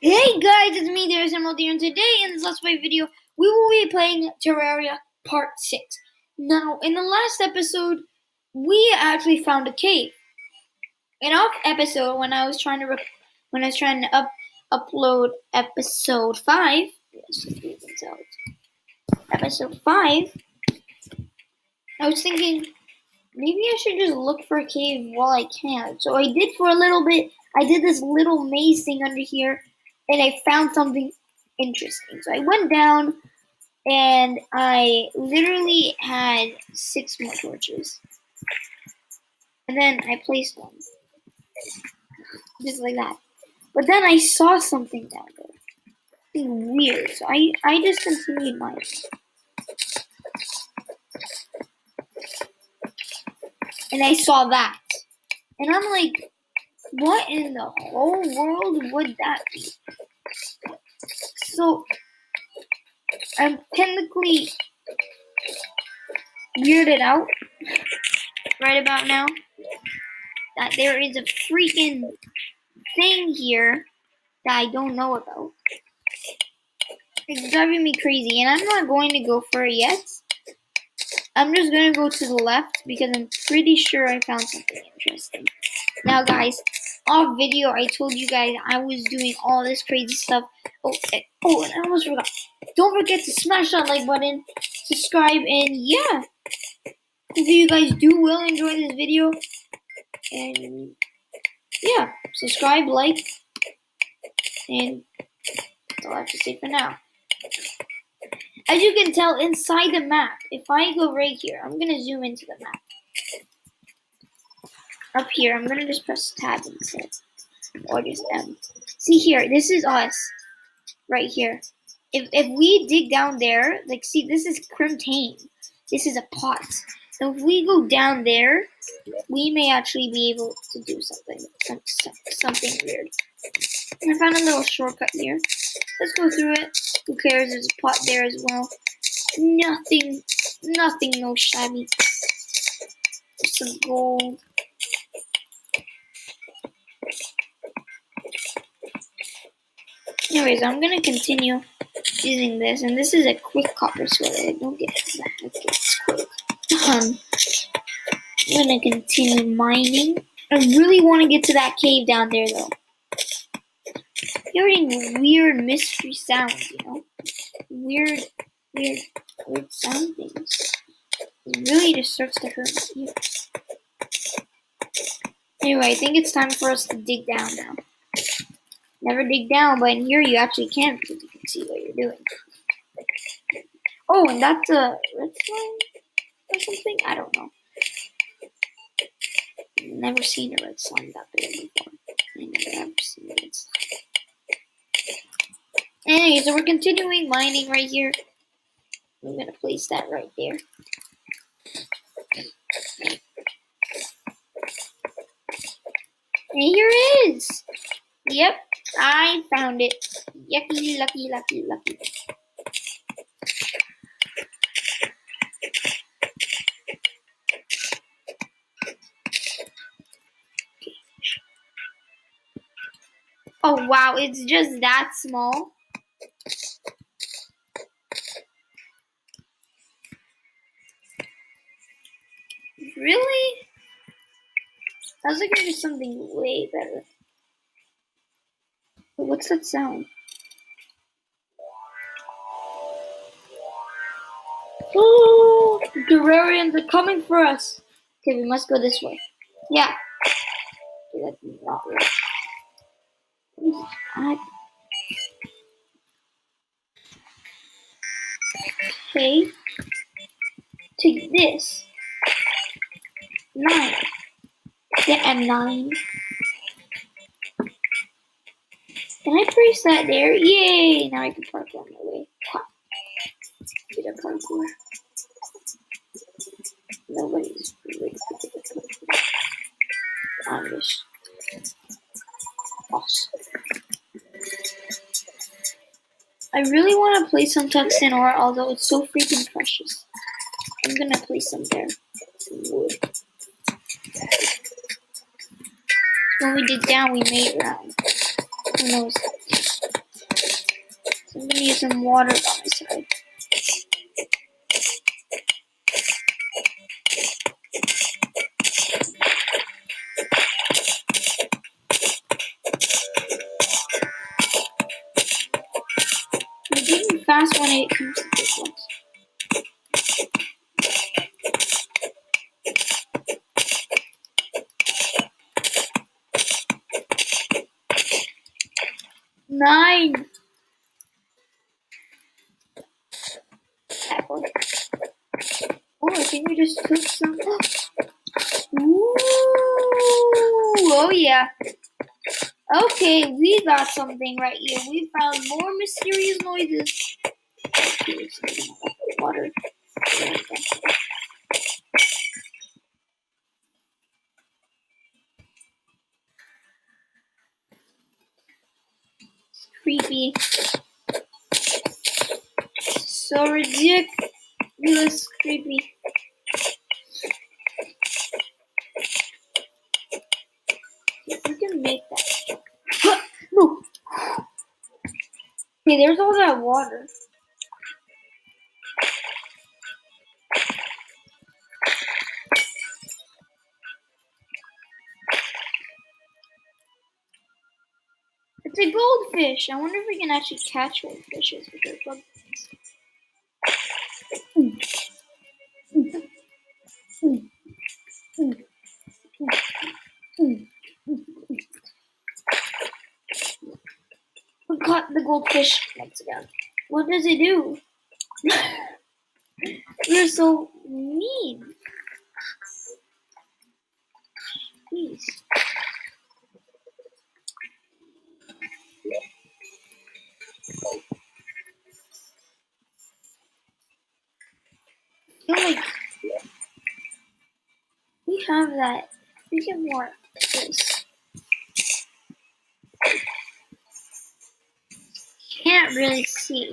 Hey guys, it's me, there's Emerald here, and today in this Let's Play video, we will be playing Terraria Part 6. Now, in the last episode, we actually found a cave. In off episode, when I was trying to upload episode 5, episode 5, I was thinking, maybe I should just look for a cave while I can. So I did for a little bit. I did this little maze thing under here, and I found something interesting. So I went down, and I literally had 6 more torches. And then I placed one. Just like that. But then I saw something down there. Something weird. So I just continued mining. And I saw that. And I'm like, what in the whole world would that be? So, I'm technically weirded out right about now that there is a freaking thing here that I don't know about. It's driving me crazy, and I'm not going to go for it yet. I'm just going to go to the left because I'm pretty sure I found something interesting. Now, guys, off video, I told you guys I was doing all this crazy stuff. Oh, and I almost forgot. Don't forget to smash that like button, subscribe, and yeah. If you guys will enjoy this video, and yeah, subscribe, like, and that's all I have to say for now. As you can tell inside the map, if I go right here, I'm going to zoom into the map. Up here, I'm going to just press tab instead. Or just M. See here, this is us. Right here. If we dig down there, like see, this is Crimtane. This is a pot. So if we go down there, we may actually be able to do something weird. I found a little shortcut here. Let's go through it. Who cares? There's a pot there as well. Nothing, no shabby. Some gold. Anyways, I'm gonna continue using this, and this is a quick copper sword. I don't get that. It's quick. I'm gonna continue mining. I really want to get to that cave down there, though. Hearing weird mystery sounds, you know, weird sound things. It really just starts to hurt my ears. Anyway, I think it's time for us to dig down now. Never dig down, but in here you actually can because you can see what you're doing. Oh, and that's a redstone or something? I don't know. Never seen a redstone that big before. I never have seen a redstone. Anyway, so we're continuing mining right here. I'm gonna place that right there. And here it is! Yep, I found it. Yucky, lucky. Oh wow, it's just that small. Really? I was looking for something way better. What's that sound? Oh, the terrarians are coming for us. Okay, we must go this way. Yeah. Okay, that's not right. Okay. Take this. 9. Yeah, and 9. Can I place that there? Yay! Now I can park on my way. Get a parkour. Nobody's really good at parkour. I'm just awesome. I really want to place some tungsten ore, although it's so freaking precious. I'm gonna place some there. Some wood. When we dig down, we may drown. Who knows? So I'm gonna use some water on my side. I'm getting fast when it comes to this one. Nine. Oh, I think we just took some. Ooh, oh yeah. Okay, we got something right here. We found more mysterious noises. Water. Creepy. So ridiculous creepy. If we can make that. No. Okay, there's all that water. It's a goldfish. I wonder if we can actually catch goldfishes with our plug. We caught the goldfish once again. What does it do? You're so mean. Please. I feel like we have that. We get more of this. Can't really see.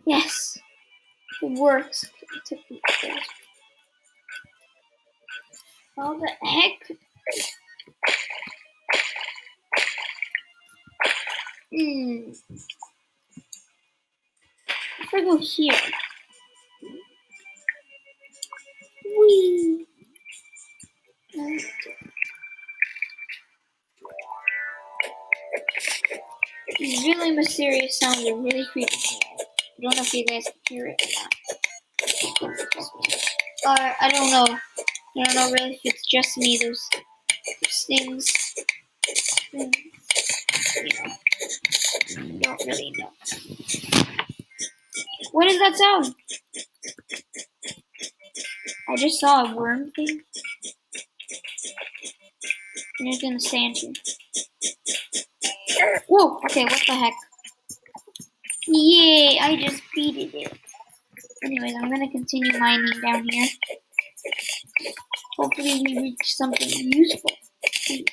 Yes, it works. It took me there. How the heck? If I go here. Whee! These really mysterious sounds are really creepy. I don't know if you guys can hear it or not. Or I don't know. I don't know really if it's just me. Those things. You know, don't really know. What is that sound? I just saw a worm thing. And it's gonna stand here. Whoa! Okay, what the heck? Yay! I just beated it. Anyways, I'm gonna continue mining down here. Hopefully we reach something useful. Please.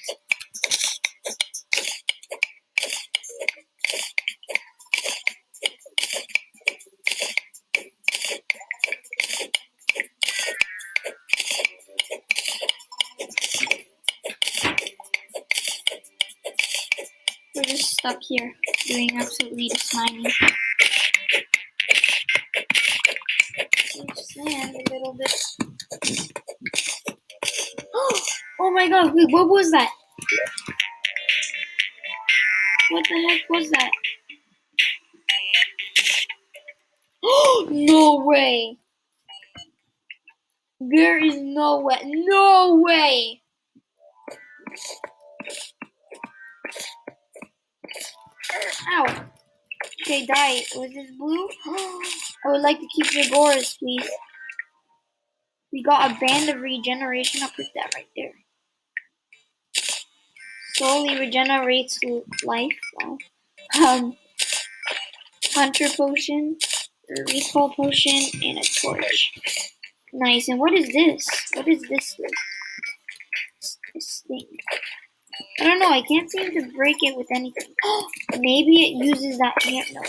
We're just stuck here, doing absolutely just mining. Sand a little bit. Oh my god, wait, what was that? What the heck was that? No way! There is no way. No way! Ow. Okay, die. Was this blue? I would like to keep your gores, please. We got a band of regeneration. I'll put that right there. Slowly regenerates life. Wow. Hunter potion, a recall potion, and a torch. Nice. And what is this? What is this? This thing. I don't know. I can't seem to break it with anything. Maybe it uses that. Yeah, no.